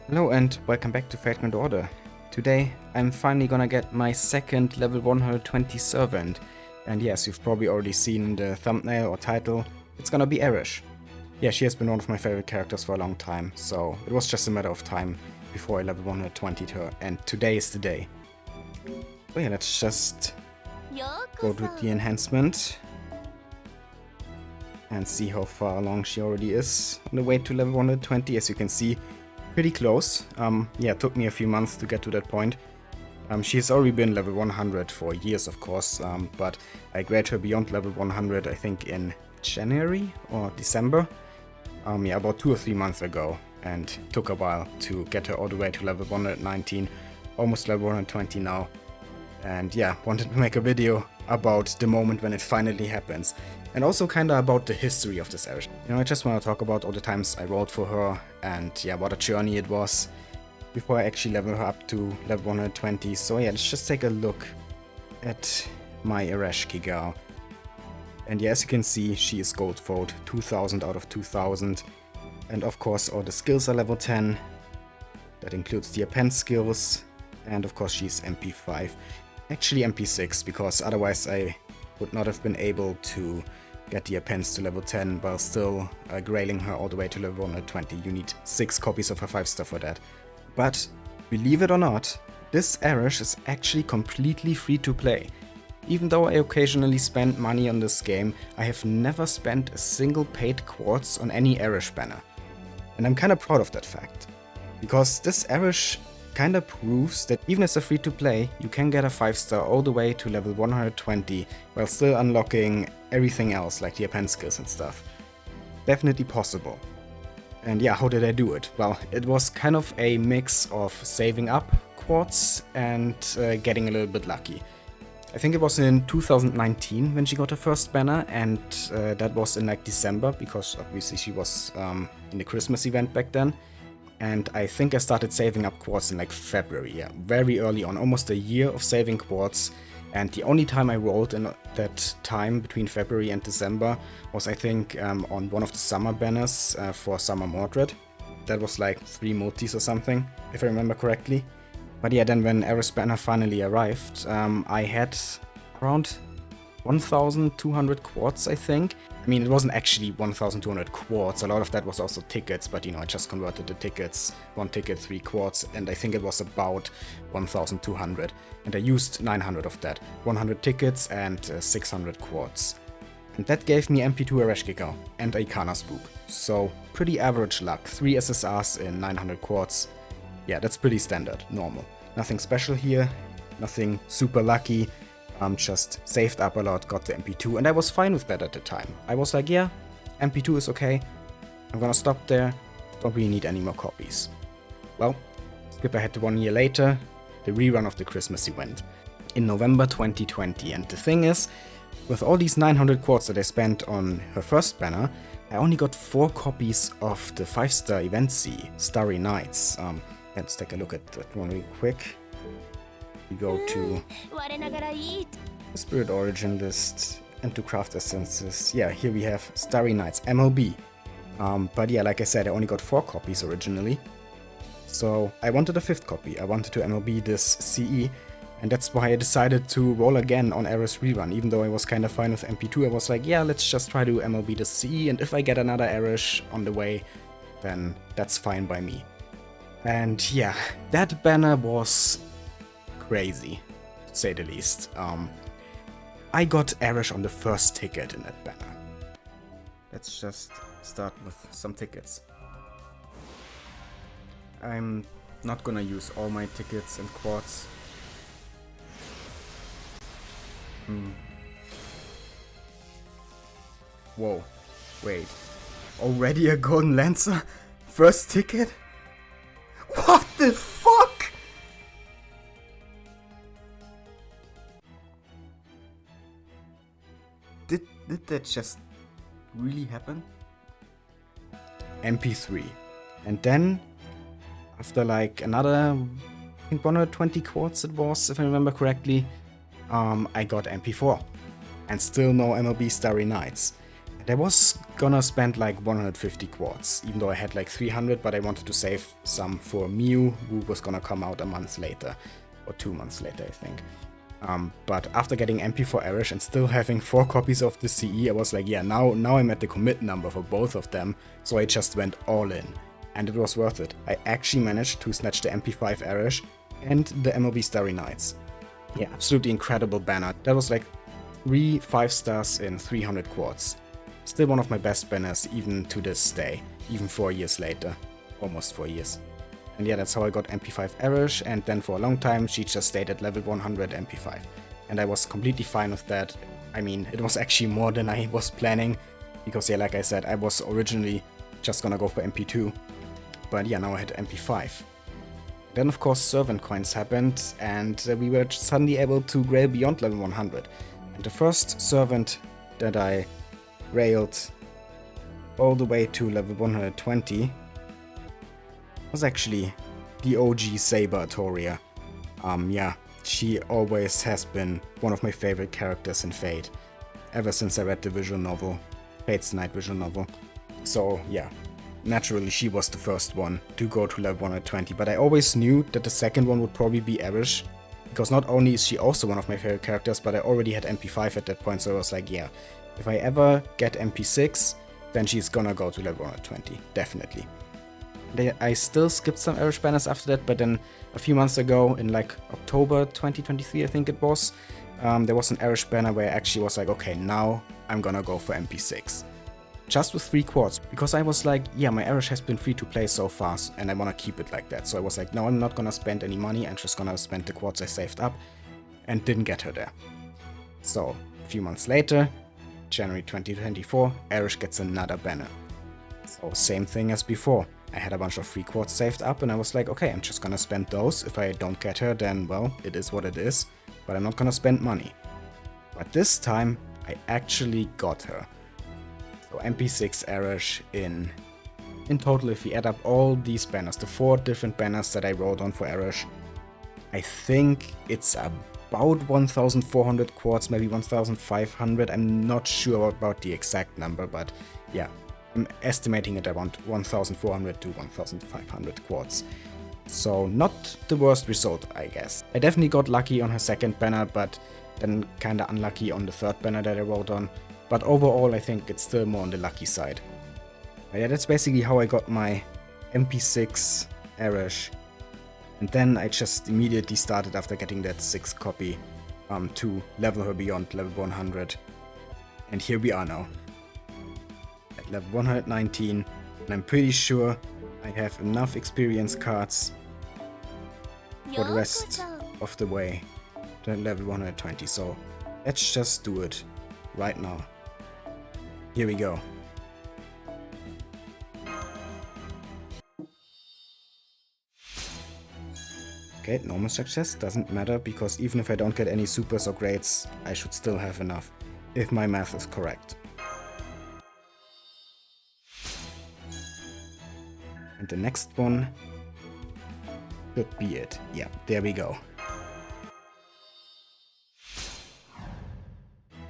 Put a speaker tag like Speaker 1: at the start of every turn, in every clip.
Speaker 1: Hello and welcome back to Fate Order. Today I'm finally gonna get my second level 120 servant, and yes, you've probably already seen in the thumbnail or title, it's gonna be Eresh. Yeah, she has been one of my favorite characters for a long time, so it was just a matter of time before I level 120'd her, and today is the day. So yeah, let's just go to the enhancement and see how far along she already is on the way to level 120. As you can see, pretty close. Yeah, it took me a few months to get to that point. She has already been level 100 for years, of course, but I grabbed her beyond level 100, I think in January or December. Yeah, about 2 or 3 months ago, and took a while to get her all the way to level 119, almost level 120 now. And yeah, wanted to make a video about the moment when it finally happens. And also kinda about the history of this Eresh. You know, I just want to talk about all the times I rolled for her, and yeah, what a journey it was before I actually level her up to level 120. So yeah, let's just take a look at my Ereshkigal. And yeah, as you can see, she is gold fold, 2000 out of 2000. And of course, all the skills are level 10. That includes the append skills. And of course, she's MP5. Actually MP6, because otherwise I would not have been able to get the appends to level 10 while still grailing her all the way to level 120. You need 6 copies of her 5-star for that. But believe it or not, this Eresh is actually completely free to play. Even though I occasionally spend money on this game, I have never spent a single paid quartz on any Eresh banner. And I'm kinda proud of that fact. Because this Eresh kinda proves that even as a free to play, you can get a 5-star all the way to level 120 while still unlocking everything else like the append skills and stuff. Definitely possible. And yeah, how did I do it? Well, it was kind of a mix of saving up quartz and getting a little bit lucky. I think it was in 2019 when she got her first banner, and that was in like December, because obviously she was in the Christmas event back then. And I think I started saving up quartz in like February, yeah, very early on, almost a year of saving quartz. And the only time I rolled in that time between February and December was, I think, on one of the summer banners for Summer Mordred. That was like 3 multis or something, if I remember correctly. But yeah, then when Eresh banner finally arrived, I had around 1,200 quartz, I think. I mean, it wasn't actually 1,200 quartz, a lot of that was also tickets, but you know, I just converted the tickets, 1 ticket, 3 quartz, and I think it was about 1,200. And I used 900 of that, 100 tickets and 600 quartz. And that gave me MP2 Ereshkigal and Ikana Spook. So, pretty average luck, 3 SSRs in 900 quartz. Yeah, that's pretty standard, normal. Nothing special here, nothing super lucky. Just saved up a lot, got the MP2, and I was fine with that at the time. I was like, yeah, MP2 is okay, I'm gonna stop there, don't really need any more copies. Well, skip ahead to 1 year later, the rerun of the Christmas event in November 2020, and the thing is, with all these 900 quartz that I spent on her first banner, I only got 4 copies of the 5-star event C, Starry Nights. Let's take a look at that one real quick. We go to the Spirit Origin list and to Craft Essences. Yeah, here we have Starry Nights, MLB. But yeah, like I said, I only got 4 copies originally. So I wanted a 5th copy. I wanted to MLB this CE, and that's why I decided to roll again on Eresh rerun. Even though I was kind of fine with MP2, I was like, yeah, let's just try to MLB the CE, and if I get another Eresh on the way, then that's fine by me. And yeah, that banner was crazy, to say the least. I got Eresh on the first ticket in that banner. Let's just start with some tickets. I'm not gonna use all my tickets and quartz. Whoa, wait. Already a Golden Lancer? First ticket? What the fuck? Did that just really happen? MP3. And then, after like another, I think 120 quartz it was, if I remember correctly, I got MP4. And still no MLB Starry Nights. And I was gonna spend like 150 quartz, even though I had like 300, but I wanted to save some for Mew, who was gonna come out a month later, or 2 months later, I think. But after getting MP4 Eresh and still having 4 copies of the CE, I was like, yeah, now I'm at the commit number for both of them, so I just went all in. And it was worth it. I actually managed to snatch the MP5 Eresh and the MLB Starry Nights. Yeah, absolutely incredible banner. That was like 3 5 stars in 300 quartz. Still one of my best banners even to this day, even 4 years later. Almost 4 years. And yeah, that's how I got MP5 Eresh, and then for a long time she just stayed at level 100 MP5. And I was completely fine with that. I mean, it was actually more than I was planning, because yeah, like I said, I was originally just gonna go for MP2. But yeah, now I had MP5. Then of course servant coins happened, and we were suddenly able to grail beyond level 100. And the first servant that I railed all the way to level 120 was actually the OG Saber Atoria. Yeah, she always has been one of my favorite characters in Fate, ever since I read the visual novel, Fate's Night visual novel. So yeah, naturally she was the first one to go to level 120, but I always knew that the second one would probably be Eresh, because not only is she also one of my favorite characters, but I already had MP5 at that point, so I was like, yeah, if I ever get MP6, then she's gonna go to level 120, definitely. I still skipped some Eresh banners after that, but then a few months ago, in like October 2023 I think it was, there was an Eresh banner where I actually was like, okay, now I'm gonna go for MP6. Just with 3 quartz, because I was like, yeah, my Eresh has been free to play so far, and I wanna keep it like that. So I was like, no, I'm not gonna spend any money, I'm just gonna spend the quartz I saved up, and didn't get her there. So, a few months later, January 2024, Eresh gets another banner. So same thing as before. I had a bunch of free quartz saved up, and I was like, okay, I'm just gonna spend those. If I don't get her, then well, it is what it is, but I'm not gonna spend money. But this time, I actually got her. So MP6 Eresh in total, if we add up all these banners, the 4 different banners that I wrote on for Eresh, I think it's about 1,400 quartz, maybe 1,500. I'm not sure about the exact number, but yeah, I'm estimating it around 1,400 to 1,500 quartz. So not the worst result, I guess. I definitely got lucky on her second banner, but then kinda unlucky on the third banner that I wrote on. But overall, I think it's still more on the lucky side. But yeah, that's basically how I got my MP6 Eresh. And then I just immediately started after getting that 6th copy to level her beyond level 100. And here we are now. At level 119. And I'm pretty sure I have enough experience cards for the rest of the way to level 120. So let's just do it right now. Here we go. Okay, normal success, doesn't matter, because even if I don't get any supers or grades, I should still have enough, if my math is correct. And the next one should be it. Yeah, there we go.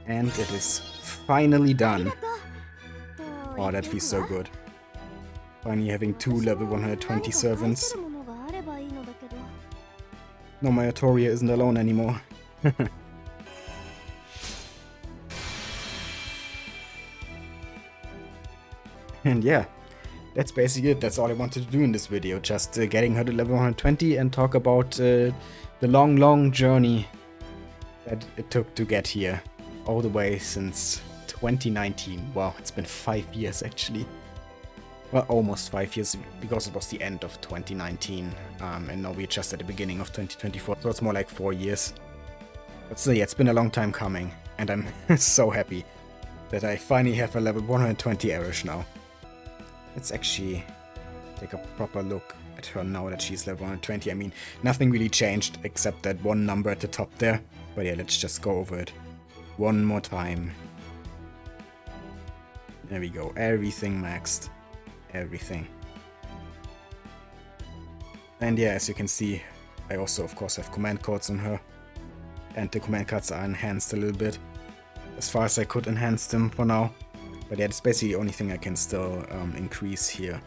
Speaker 1: And it is finally done. Oh, that feels so good. Finally having 2 level 120 servants. No, my Atoria isn't alone anymore. And yeah, that's basically it. That's all I wanted to do in this video. Just getting her to level 120 and talk about the long journey that it took to get here. All the way since 2019. Wow, it's been 5 years actually. Well, almost 5 years, because it was the end of 2019, and now we're just at the beginning of 2024, so it's more like 4 years. But still, yeah, it's been a long time coming, and I'm so happy that I finally have a level 120 Eresh now. Let's actually take a proper look at her now that she's level 120. I mean, nothing really changed except that one number at the top there, but yeah, let's just go over it one more time. There we go, everything maxed. Everything. And yeah, as you can see, I also of course have command codes on her, and the command cards are enhanced a little bit, as far as I could enhance them for now. But yeah, that's basically the only thing I can still increase here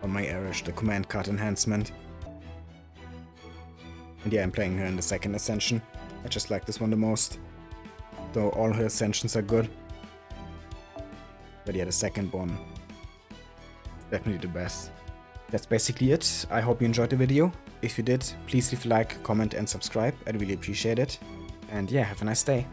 Speaker 1: on my Eresh, the command card enhancement. And yeah, I'm playing her in the second ascension. I just like this one the most, though all her ascensions are good. But yeah, the second one is definitely the best. That's basically it. I hope you enjoyed the video. If you did, please leave a like, comment and subscribe. I'd really appreciate it. And yeah, have a nice day.